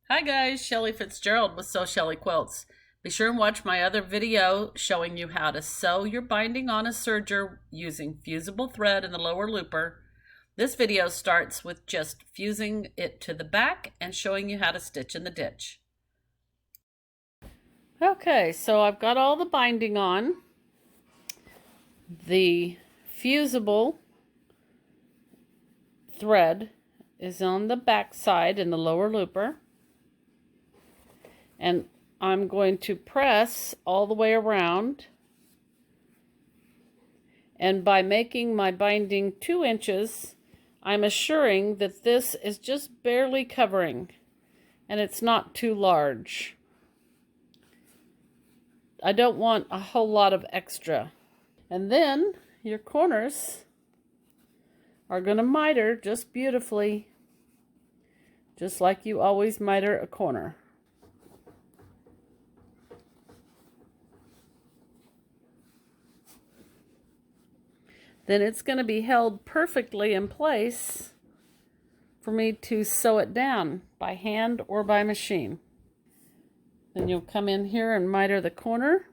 Hi guys, Shelly Fitzgerald with Sew Shelly Quilts. Be sure and watch my other video showing you how to sew your binding on a serger using fusible thread in the lower looper. This video starts with just fusing it to the back and showing you how to stitch in the ditch. Okay, so I've got all the binding on. The fusible thread is on the back side in the lower looper. And I'm going to press all the way around. And by making my binding 2 inches, I'm assuring that this is just barely covering and it's not too large. I don't want a whole lot of extra. And then your corners are going to miter just beautifully, just like you always miter a corner. Then it's going to be held perfectly in place for me to sew it down by hand or by machine. Then you'll come in here and miter the corner.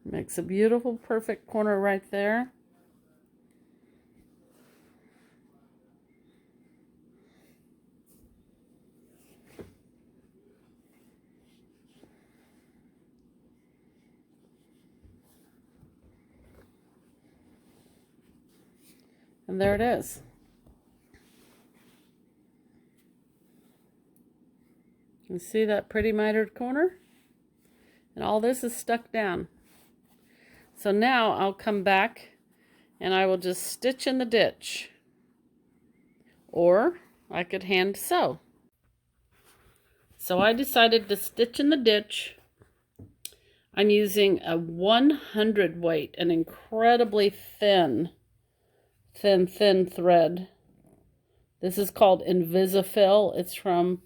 Makes a beautiful, perfect corner right there. And there it is. You see that pretty mitered corner? And all this is stuck down. So now I'll come back and I will just stitch in the ditch. Or I could hand sew. So I decided to stitch in the ditch. I'm using a 100 weight, an incredibly thin thread. This is called Invisafil. It's from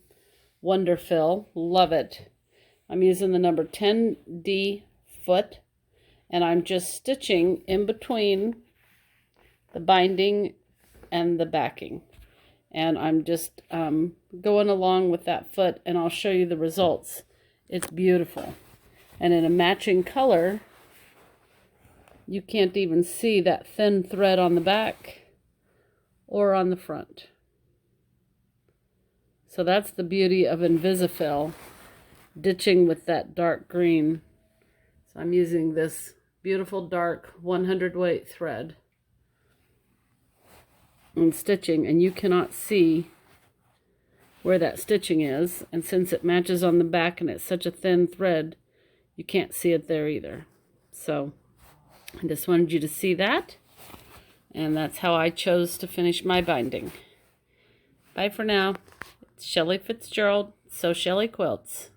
Wonderfil. Love it. I'm using the number 10D foot, and I'm just stitching in between the binding and the backing. And I'm just going along with that foot, and I'll show you the results. It's beautiful. And in a matching color, you can't even see that thin thread on the back or on the front. So that's the beauty of Invisafil, ditching with that dark green. So I'm using this beautiful dark 100 weight thread and stitching, and you cannot see where that stitching is. And since it matches on the back and it's such a thin thread, you can't see it there either. So I just wanted you to see that, and that's how I chose to finish my binding. Bye for now. It's Shelly Fitzgerald, Sew Shelly Quilts.